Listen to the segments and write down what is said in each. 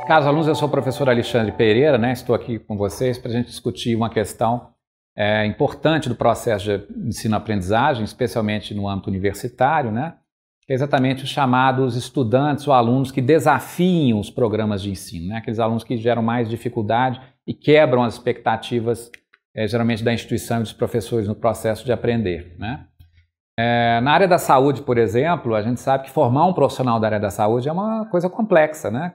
Caros alunos, eu sou o professor Alexandre Pereira, né? Estou aqui com vocês para a gente discutir uma questão importante do processo de ensino-aprendizagem, especialmente no âmbito universitário, né? Que é exatamente os chamados estudantes ou alunos que desafiam os programas de ensino, né? Aqueles alunos que geram mais dificuldade e quebram as expectativas, geralmente da instituição e dos professores no processo de aprender, né? Na área da saúde, por exemplo, a gente sabe que formar um profissional da área da saúde é uma coisa complexa, né?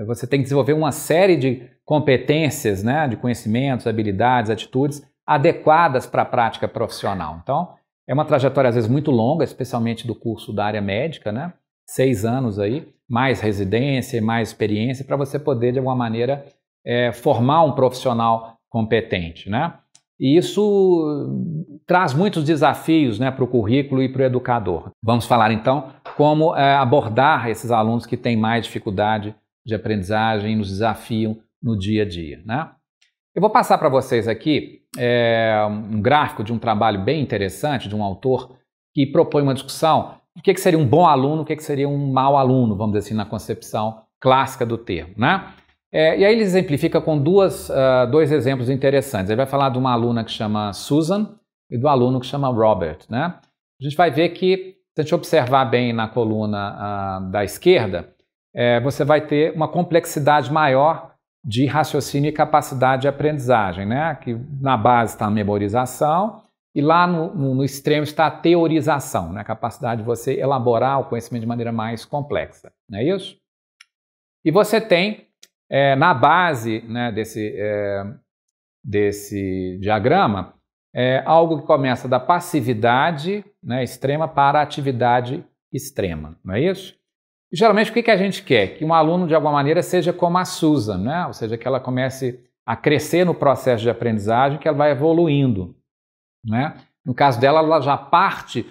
Você tem que desenvolver uma série de competências, né, de conhecimentos, habilidades, atitudes adequadas para a prática profissional. Então, é uma trajetória às vezes muito longa, especialmente do curso da área médica, né? 6 anos aí, mais residência, mais experiência, para você poder, de alguma maneira, formar um profissional competente, né? E isso traz muitos desafios, né, para o currículo e para o educador. Vamos falar então como abordar esses alunos que têm mais dificuldade de aprendizagem e nos desafiam no dia a dia, né? Eu vou passar para vocês aqui um gráfico de um trabalho bem interessante de um autor que propõe uma discussão do que seria um bom aluno, o que seria um mau aluno, vamos dizer assim, na concepção clássica do termo, né? E aí ele exemplifica com dois exemplos interessantes. Ele vai falar de uma aluna que chama Susan e do aluno que chama Robert, né? A gente vai ver que, se a gente observar bem na coluna da esquerda, você vai ter uma complexidade maior de raciocínio e capacidade de aprendizagem, né? Que na base está a memorização e lá no extremo está a teorização, né? A capacidade de você elaborar o conhecimento de maneira mais complexa, não é isso? E você tem na base, né, desse diagrama algo que começa da passividade, né, extrema para a atividade extrema, não é isso? E, geralmente o que a gente quer? Que um aluno de alguma maneira seja como a Susan, né? Ou seja, que ela comece a crescer no processo de aprendizagem, que ela vai evoluindo, né? No caso dela, ela já parte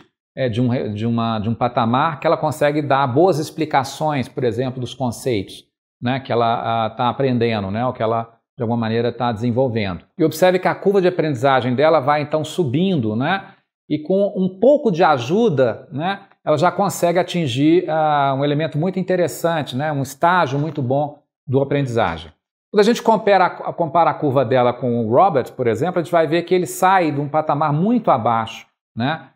de um patamar que ela consegue dar boas explicações, por exemplo, dos conceitos, né, que ela está aprendendo, né, ou que ela, de alguma maneira, está desenvolvendo. E observe que a curva de aprendizagem dela vai, então, subindo, né, e com um pouco de ajuda, né, ela já consegue atingir um elemento muito interessante, né, um estágio muito bom do aprendizagem. Quando a gente compara a curva dela com o Robert, por exemplo, a gente vai ver que ele sai de um patamar muito abaixo, né.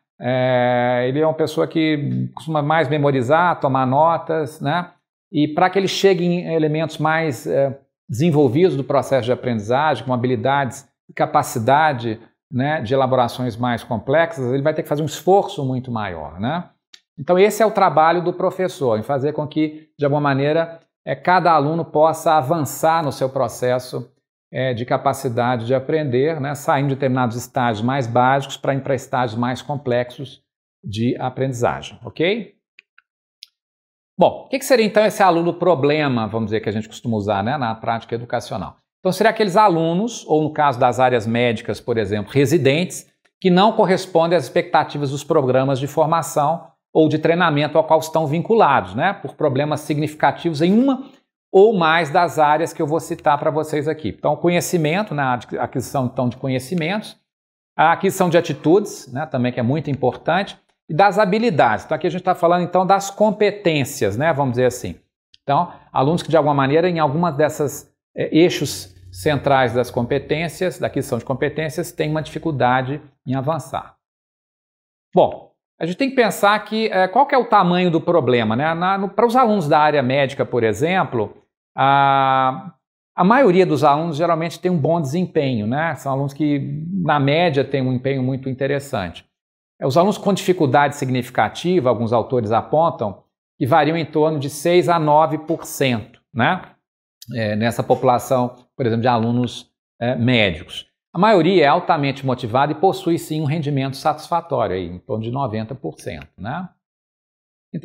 Ele é uma pessoa que costuma mais memorizar, tomar notas, né. E para que ele chegue em elementos mais desenvolvidos do processo de aprendizagem, com habilidades e capacidade, né, de elaborações mais complexas, ele vai ter que fazer um esforço muito maior, né? Então esse é o trabalho do professor, em fazer com que, de alguma maneira, cada aluno possa avançar no seu processo de capacidade de aprender, né, saindo de determinados estágios mais básicos para ir para estágios mais complexos de aprendizagem, ok? Bom, o que seria então esse aluno problema, vamos dizer, que a gente costuma usar, né, na prática educacional? Então seria aqueles alunos, ou no caso das áreas médicas, por exemplo, residentes, que não correspondem às expectativas dos programas de formação ou de treinamento ao qual estão vinculados, né, por problemas significativos em uma ou mais das áreas que eu vou citar para vocês aqui. Então, conhecimento, né, a aquisição então, de conhecimentos, a aquisição de atitudes, né, também que é muito importante, e das habilidades. Então aqui a gente está falando então das competências, né? Vamos dizer assim. Então, alunos que de alguma maneira em algumas dessas eixos centrais das competências, da aquisição de competências, têm uma dificuldade em avançar. Bom, a gente tem que pensar que qual que é o tamanho do problema, né? Para os alunos da área médica, por exemplo, a maioria dos alunos geralmente tem um bom desempenho, né? São alunos que na média têm um empenho muito interessante. Os alunos com dificuldade significativa, alguns autores apontam, que variam em torno de 6 a 9%, né? Nessa população, por exemplo, de alunos médicos. A maioria é altamente motivada e possui, sim, um rendimento satisfatório, aí, em torno de 90%, né?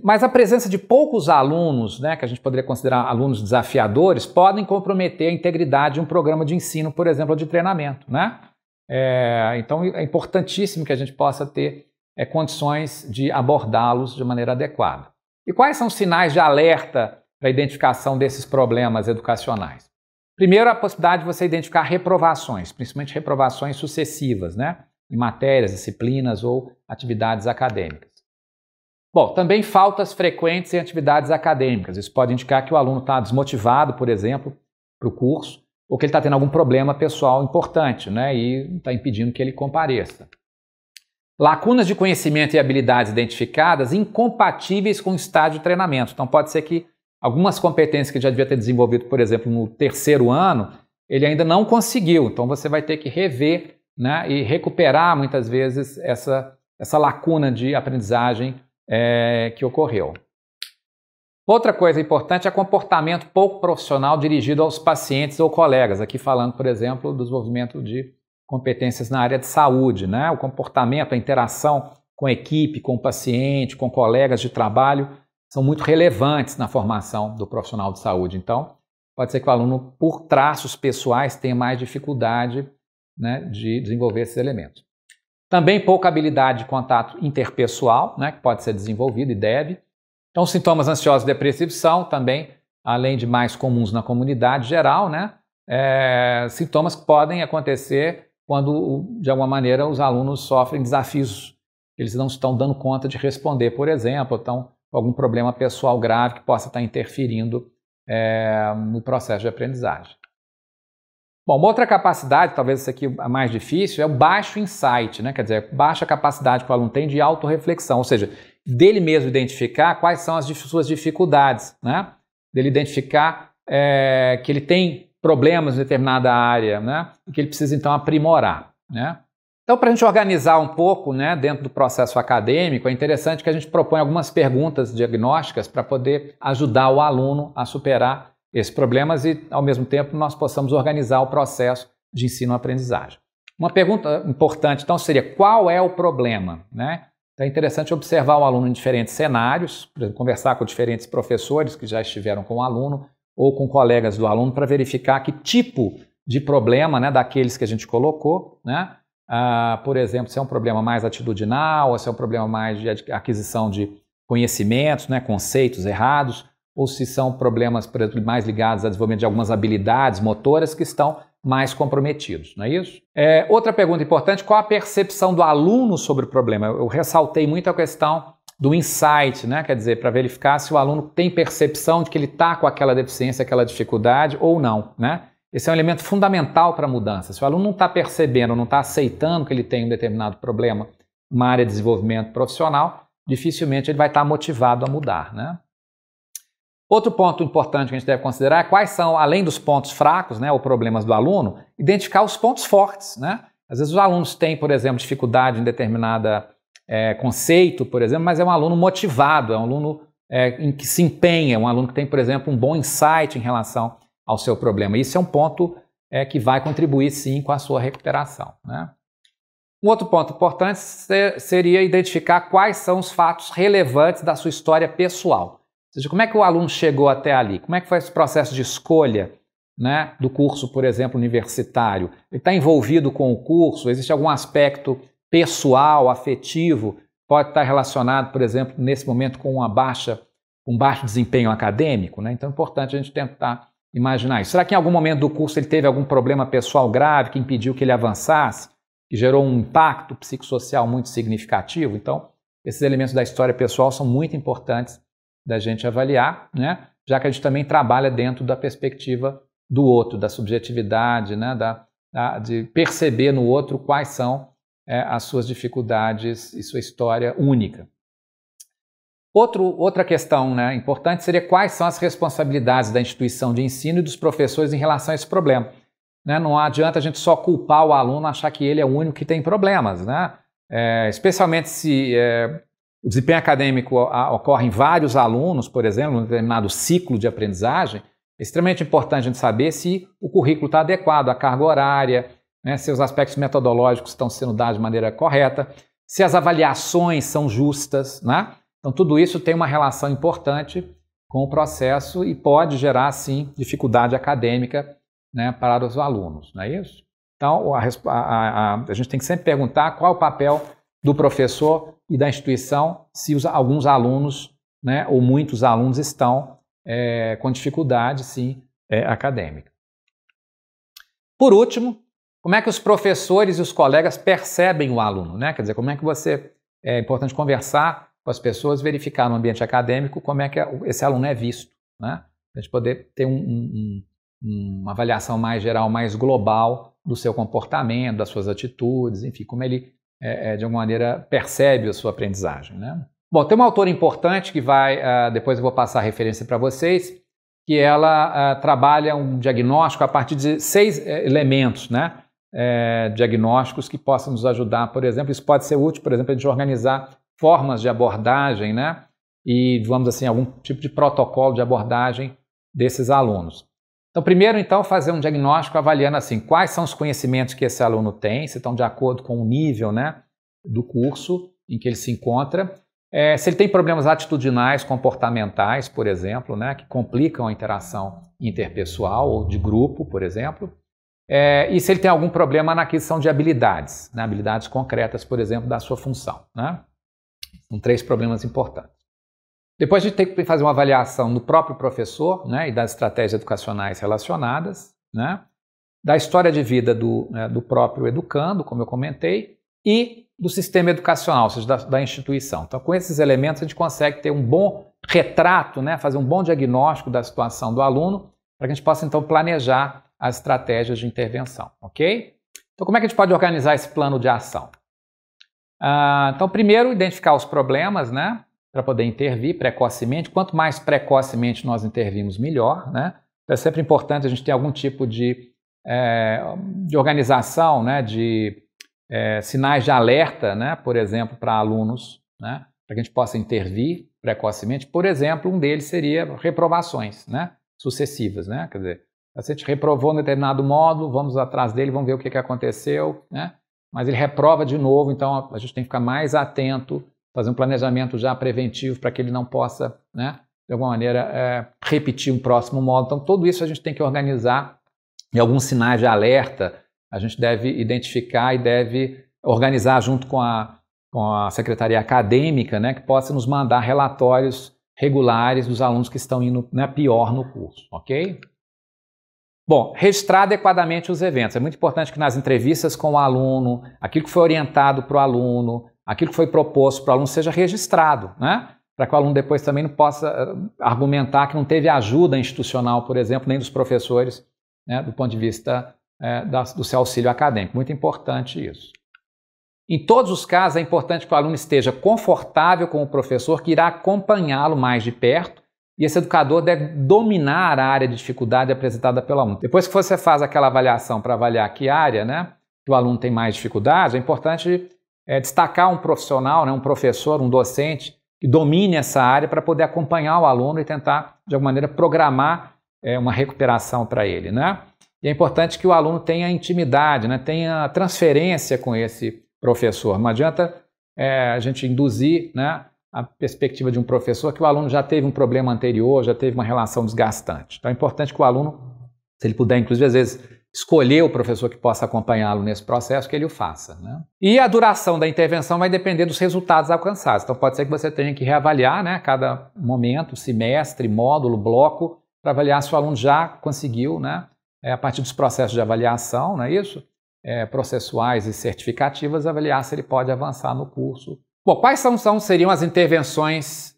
Mas a presença de poucos alunos, né, que a gente poderia considerar alunos desafiadores, podem comprometer a integridade de um programa de ensino, por exemplo, ou de treinamento, né? Então é importantíssimo que a gente possa ter condições de abordá-los de maneira adequada. E quais são os sinais de alerta para a identificação desses problemas educacionais? Primeiro, a possibilidade de você identificar reprovações, principalmente reprovações sucessivas, né, em matérias, disciplinas ou atividades acadêmicas. Bom, também faltas frequentes em atividades acadêmicas. Isso pode indicar que o aluno está desmotivado, por exemplo, para o curso, ou que ele está tendo algum problema pessoal importante, né, e está impedindo que ele compareça. Lacunas de conhecimento e habilidades identificadas incompatíveis com o estágio de treinamento. Então pode ser que algumas competências que já devia ter desenvolvido, por exemplo, no terceiro ano, ele ainda não conseguiu. Então você vai ter que rever, né, e recuperar muitas vezes essa lacuna de aprendizagem que ocorreu. Outra coisa importante é comportamento pouco profissional dirigido aos pacientes ou colegas. Aqui falando, por exemplo, do desenvolvimento de competências na área de saúde, né? O comportamento, a interação com a equipe, com o paciente, com colegas de trabalho, são muito relevantes na formação do profissional de saúde. Então, pode ser que o aluno, por traços pessoais, tenha mais dificuldade, né, de desenvolver esses elementos. Também pouca habilidade de contato interpessoal, né, que pode ser desenvolvido e deve. Então, os sintomas ansiosos e depressivos são também, além de mais comuns na comunidade geral, né, sintomas que podem acontecer quando, de alguma maneira, os alunos sofrem desafios que eles não estão dando conta de responder, por exemplo, estão com algum problema pessoal grave que possa estar interferindo no processo de aprendizagem. Bom, uma outra capacidade, talvez essa aqui a mais difícil, é o baixo insight, né? Quer dizer, baixa capacidade que o aluno tem de autorreflexão, ou seja, dele mesmo identificar quais são as suas dificuldades, né? Dele identificar que ele tem problemas em determinada área, né? E que ele precisa então aprimorar, né? Então, para a gente organizar um pouco, né, dentro do processo acadêmico, é interessante que a gente propõe algumas perguntas diagnósticas para poder ajudar o aluno a superar esses problemas e, ao mesmo tempo, nós possamos organizar o processo de ensino-aprendizagem. Uma pergunta importante, então, seria qual é o problema, né? Então, é interessante observar o aluno em diferentes cenários, por exemplo, conversar com diferentes professores que já estiveram com o aluno ou com colegas do aluno para verificar que tipo de problema, né, daqueles que a gente colocou, né? Por exemplo, se é um problema mais atitudinal, ou se é um problema mais de aquisição de conhecimentos, né, conceitos errados, ou se são problemas, por exemplo, mais ligados ao desenvolvimento de algumas habilidades motoras que estão mais comprometidos, não é isso? Outra pergunta importante, qual a percepção do aluno sobre o problema? Eu ressaltei muito a questão do insight, né? Quer dizer, para verificar se o aluno tem percepção de que ele está com aquela deficiência, aquela dificuldade ou não, né? Esse é um elemento fundamental para a mudança. Se o aluno não está percebendo, não está aceitando que ele tem um determinado problema, uma área de desenvolvimento profissional, dificilmente ele vai estar motivado a mudar, né? Outro ponto importante que a gente deve considerar é quais são, além dos pontos fracos, né, ou problemas do aluno, identificar os pontos fortes, né? Às vezes os alunos têm, por exemplo, dificuldade em determinada conceito, por exemplo, mas é um aluno motivado, é um aluno em que se empenha, é um aluno que tem, por exemplo, um bom insight em relação ao seu problema. Isso é um ponto que vai contribuir, sim, com a sua recuperação, né? Um outro ponto importante seria identificar quais são os fatos relevantes da sua história pessoal. Ou seja, como é que o aluno chegou até ali? Como é que foi esse processo de escolha, né, do curso, por exemplo, universitário? Ele está envolvido com o curso? Existe algum aspecto pessoal, afetivo, pode estar relacionado, por exemplo, nesse momento com um baixo desempenho acadêmico, né? Então é importante a gente tentar imaginar isso. Será que em algum momento do curso ele teve algum problema pessoal grave que impediu que ele avançasse, que gerou um impacto psicossocial muito significativo? Então, esses elementos da história pessoal são muito importantes da gente avaliar, né? Já que a gente também trabalha dentro da perspectiva do outro, da subjetividade, né? De perceber no outro quais são as suas dificuldades e sua história única. Outra questão, né, importante seria quais são as responsabilidades da instituição de ensino e dos professores em relação a esse problema. Né? Não adianta a gente só culpar o aluno, achar que ele é o único que tem problemas, né? Especialmente se o desempenho acadêmico ocorre em vários alunos, por exemplo, num determinado ciclo de aprendizagem, é extremamente importante a gente saber se o currículo está adequado à carga horária, né, se os aspectos metodológicos estão sendo dados de maneira correta, se as avaliações são justas, né? Então, tudo isso tem uma relação importante com o processo e pode gerar, sim, dificuldade acadêmica, né, para os alunos, não é isso? Então, a gente tem que sempre perguntar qual é o papel do professor e da instituição se alguns alunos, né, ou muitos alunos estão com dificuldade, sim, acadêmica. Por último, como é que os professores e os colegas percebem o aluno, né? Quer dizer, como é que é importante conversar com as pessoas, verificar no ambiente acadêmico como é que esse aluno é visto, né? A gente poder ter uma avaliação mais geral, mais global do seu comportamento, das suas atitudes, enfim, como ele, de alguma maneira, percebe a sua aprendizagem, né? Bom, tem uma autora importante que depois eu vou passar a referência para vocês, que ela trabalha um diagnóstico a partir de 6 elementos, né? Diagnósticos que possam nos ajudar, por exemplo, isso pode ser útil, por exemplo, a gente organizar formas de abordagem, né? E, vamos assim, algum tipo de protocolo de abordagem desses alunos. Então, primeiro, então, fazer um diagnóstico avaliando assim, quais são os conhecimentos que esse aluno tem, se estão de acordo com o nível, né, do curso em que ele se encontra, se ele tem problemas atitudinais, comportamentais, por exemplo, né, que complicam a interação interpessoal ou de grupo, por exemplo, e se ele tem algum problema na aquisição de habilidades, né, habilidades concretas, por exemplo, da sua função, né? São 3 problemas importantes. Depois a gente tem que fazer uma avaliação do próprio professor, né, e das estratégias educacionais relacionadas, né, da história de vida do próprio educando, como eu comentei, e do sistema educacional, ou seja, da instituição. Então, com esses elementos, a gente consegue ter um bom retrato, né, fazer um bom diagnóstico da situação do aluno, para que a gente possa, então, planejar as estratégias de intervenção, ok? Então, como é que a gente pode organizar esse plano de ação? Então, primeiro, identificar os problemas, né, para poder intervir precocemente. Quanto mais precocemente nós intervimos, melhor, né? Então, é sempre importante a gente ter algum tipo de organização, né, de sinais de alerta, né, por exemplo, para alunos, né, para que a gente possa intervir precocemente. Por exemplo, um deles seria reprovações, né, sucessivas, né? Quer dizer, se a gente reprovou um determinado módulo, vamos atrás dele, vamos ver o que aconteceu, né? Mas ele reprova de novo, então a gente tem que ficar mais atento, fazer um planejamento já preventivo para que ele não possa, né, de alguma maneira, repetir um próximo módulo. Então, tudo isso a gente tem que organizar e alguns sinais de alerta a gente deve identificar e deve organizar junto com a secretaria acadêmica, né, que possa nos mandar relatórios regulares dos alunos que estão indo, né, pior no curso, ok? Bom, registrar adequadamente os eventos. É muito importante que nas entrevistas com o aluno, aquilo que foi orientado para o aluno, aquilo que foi proposto para o aluno seja registrado, né? Para que o aluno depois também não possa argumentar que não teve ajuda institucional, por exemplo, nem dos professores, né, do ponto de vista do seu auxílio acadêmico. Muito importante isso. Em todos os casos, é importante que o aluno esteja confortável com o professor que irá acompanhá-lo mais de perto. E esse educador deve dominar a área de dificuldade apresentada pelo aluno. Depois que você faz aquela avaliação para avaliar que área, né, que o aluno tem mais dificuldade, é importante destacar um profissional, né, um professor, um docente, que domine essa área para poder acompanhar o aluno e tentar, de alguma maneira, programar uma recuperação para ele, né? E é importante que o aluno tenha intimidade, né, tenha transferência com esse professor. Não adianta a gente induzir, né, a perspectiva de um professor que o aluno já teve um problema anterior, já teve uma relação desgastante. Então é importante que o aluno, se ele puder, inclusive, às vezes, escolher o professor que possa acompanhá-lo nesse processo, que ele o faça, né? E a duração da intervenção vai depender dos resultados alcançados. Então pode ser que você tenha que reavaliar, né, cada momento, semestre, módulo, bloco, para avaliar se o aluno já conseguiu, né, a partir dos processos de avaliação, não é isso? Processuais e certificativas, avaliar se ele pode avançar no curso. Bom, quais seriam as intervenções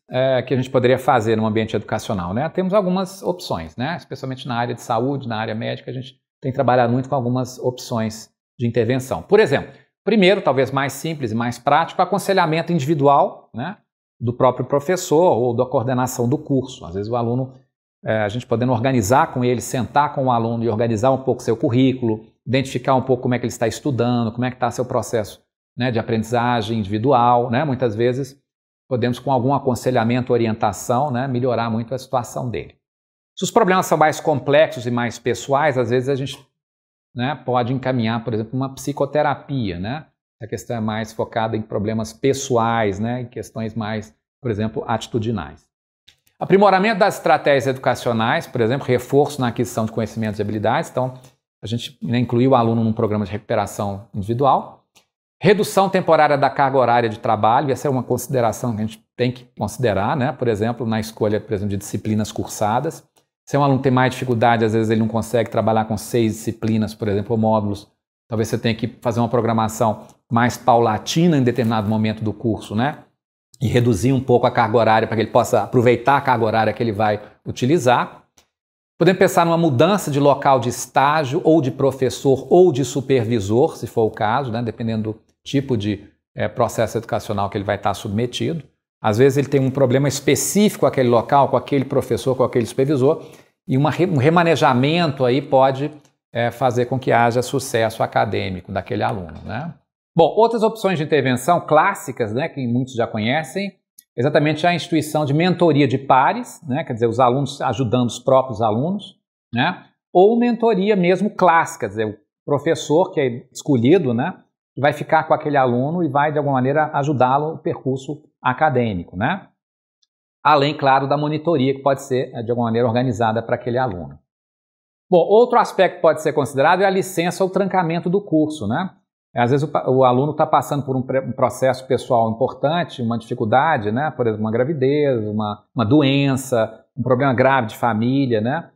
que a gente poderia fazer no ambiente educacional, né? Temos algumas opções, né? Especialmente na área de saúde, na área médica, a gente tem trabalhado muito com algumas opções de intervenção. Por exemplo, primeiro, talvez mais simples e mais prático, aconselhamento individual, né, do próprio professor ou da coordenação do curso. Às vezes o aluno, a gente podendo organizar com ele, sentar com o aluno e organizar um pouco seu currículo, identificar um pouco como é que ele está estudando, como é que está seu processo, né, de aprendizagem individual, né? Muitas vezes podemos, com algum aconselhamento, orientação, né, melhorar muito a situação dele. Se os problemas são mais complexos e mais pessoais, às vezes a gente, né, pode encaminhar, por exemplo, uma psicoterapia, né? A questão é mais focada em problemas pessoais, né, em questões mais, por exemplo, atitudinais. Aprimoramento das estratégias educacionais, por exemplo, reforço na aquisição de conhecimentos e habilidades. Então, a gente, né, inclui o aluno num programa de recuperação individual. Redução temporária da carga horária de trabalho, essa é uma consideração que a gente tem que considerar, né? Por exemplo, na escolha, por exemplo, de disciplinas cursadas. Se um aluno tem mais dificuldade, às vezes ele não consegue trabalhar com 6 disciplinas, por exemplo, ou módulos, talvez você tenha que fazer uma programação mais paulatina em determinado momento do curso, né? e reduzir um pouco a carga horária para que ele possa aproveitar a carga horária que ele vai utilizar. Podemos pensar numa mudança de local de estágio, ou de professor, ou de supervisor, se for o caso, né? Dependendo do tipo de processo educacional que ele vai estar submetido. Às vezes ele tem um problema específico com aquele local, com aquele professor, com aquele supervisor, e um remanejamento aí pode fazer com que haja sucesso acadêmico daquele aluno, né? Bom, outras opções de intervenção clássicas, né, que muitos já conhecem, exatamente a instituição de mentoria de pares, né, quer dizer, os alunos ajudando os próprios alunos, né, ou mentoria mesmo clássica, quer dizer, o professor que é escolhido, né, vai ficar com aquele aluno e vai, de alguma maneira, ajudá-lo no percurso acadêmico, né? Além, claro, da monitoria que pode ser, de alguma maneira, organizada para aquele aluno. Bom, outro aspecto que pode ser considerado é a licença ou trancamento do curso, né? Às vezes o aluno está passando por um processo pessoal importante, uma dificuldade, né? Por exemplo, uma gravidez, uma doença, um problema grave de família, né?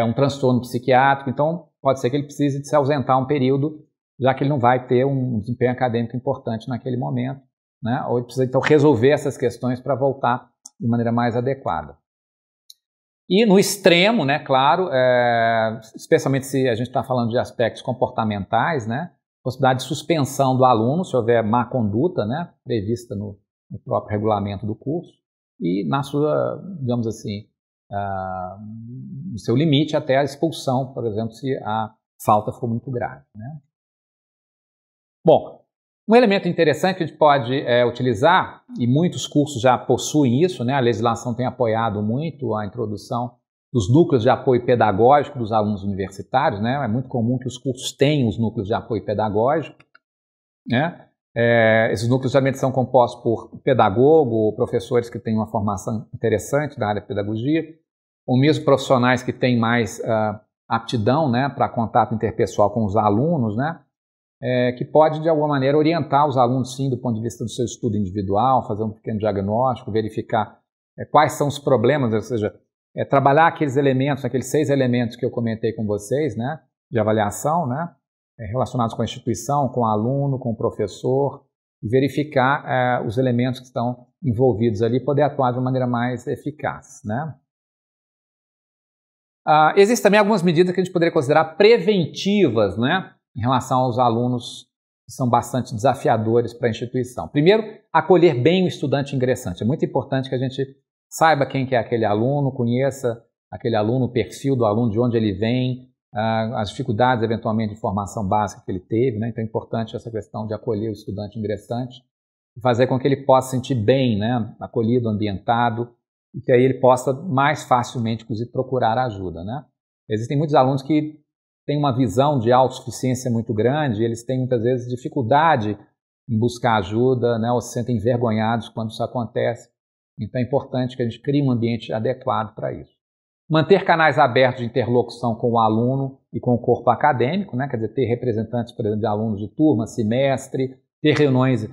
Um transtorno psiquiátrico, então pode ser que ele precise de se ausentar um período, já que ele não vai ter um desempenho acadêmico importante naquele momento, né? Ou ele precisa então resolver essas questões para voltar de maneira mais adequada. E no extremo, né, claro, especialmente se a gente está falando de aspectos comportamentais, né, possibilidade de suspensão do aluno, se houver má conduta, né, prevista no próprio regulamento do curso, e na sua, digamos assim, no seu limite até a expulsão, por exemplo, se a falta for muito grave, né. Bom, um elemento interessante que a gente pode utilizar, e muitos cursos já possuem isso, né? A legislação tem apoiado muito a introdução dos núcleos de apoio pedagógico dos alunos universitários, né? É muito comum que os cursos tenham os núcleos de apoio pedagógico, né? Esses núcleos geralmente são compostos por pedagogo ou professores que têm uma formação interessante na área de pedagogia, ou mesmo profissionais que têm mais aptidão, né, para contato interpessoal com os alunos, né? Que pode, de alguma maneira, orientar os alunos, sim, do ponto de vista do seu estudo individual, fazer um pequeno diagnóstico, verificar quais são os problemas, ou seja, trabalhar aqueles elementos, aqueles 6 elementos que eu comentei com vocês, né, de avaliação, né, relacionados com a instituição, com o aluno, com o professor, e verificar os elementos que estão envolvidos ali, poder atuar de uma maneira mais eficaz, né. Existem também algumas medidas que a gente poderia considerar preventivas, né, em relação aos alunos que são bastante desafiadores para a instituição. Primeiro, acolher bem o estudante ingressante. É muito importante que a gente saiba quem que é aquele aluno, conheça aquele aluno, o perfil do aluno, de onde ele vem, as dificuldades, eventualmente, de formação básica que ele teve, né? Então é importante essa questão de acolher o estudante ingressante e fazer com que ele possa se sentir bem, né? Acolhido, ambientado, e que aí ele possa mais facilmente, inclusive, procurar ajuda, né? Existem muitos alunos que têm uma visão de autossuficiência muito grande, e eles têm muitas vezes dificuldade em buscar ajuda, né, ou se sentem envergonhados quando isso acontece. Então é importante que a gente crie um ambiente adequado para isso. Manter canais abertos de interlocução com o aluno e com o corpo acadêmico, né, quer dizer, ter representantes, por exemplo, de alunos de turma, semestre, ter reuniões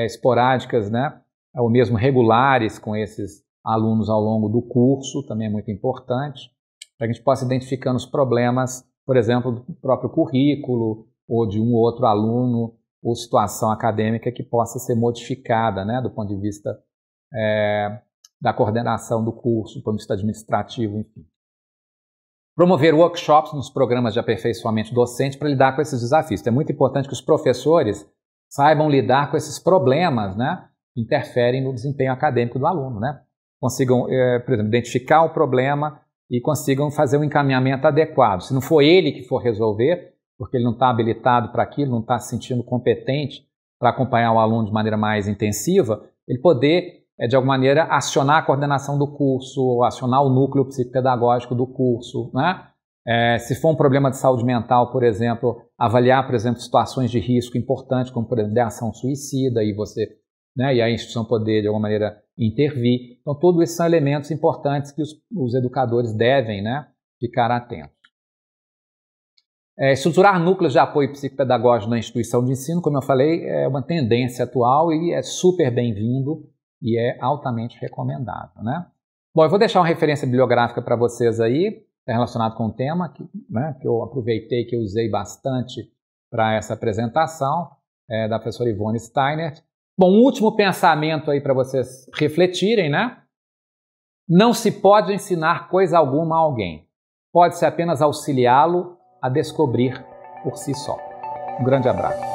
esporádicas, né, ou mesmo regulares com esses alunos ao longo do curso, também é muito importante, para que a gente possa identificando os problemas, por exemplo, do próprio currículo, ou de um ou outro aluno, ou situação acadêmica que possa ser modificada, né, do ponto de vista da coordenação do curso, do ponto de vista administrativo, enfim. Promover workshops nos programas de aperfeiçoamento docente para lidar com esses desafios. Então, é muito importante que os professores saibam lidar com esses problemas, né, que interferem no desempenho acadêmico do aluno, né? Consigam, por exemplo, identificar o problema e consigam fazer um encaminhamento adequado. Se não for ele que for resolver, porque ele não está habilitado para aquilo, não está se sentindo competente para acompanhar o aluno de maneira mais intensiva, ele poder, de alguma maneira, acionar a coordenação do curso, acionar o núcleo psicopedagógico do curso, né? Se for um problema de saúde mental, por exemplo, avaliar, por exemplo, situações de risco importantes, como, por exemplo, de ação suicida, e você, né, e a instituição poder, de alguma maneira, intervir. Então, todos esses são elementos importantes que os educadores devem, né, ficar atentos. Estruturar núcleos de apoio psicopedagógico na instituição de ensino, como eu falei, é uma tendência atual e é super bem-vindo e é altamente recomendável, né? Bom, eu vou deixar uma referência bibliográfica para vocês aí, relacionado com o tema, né, que eu aproveitei, que eu usei bastante para essa apresentação, da professora Ivone Steiner, Bom, um último pensamento aí para vocês refletirem, né? Não se pode ensinar coisa alguma a alguém. Pode-se apenas auxiliá-lo a descobrir por si só. Um grande abraço.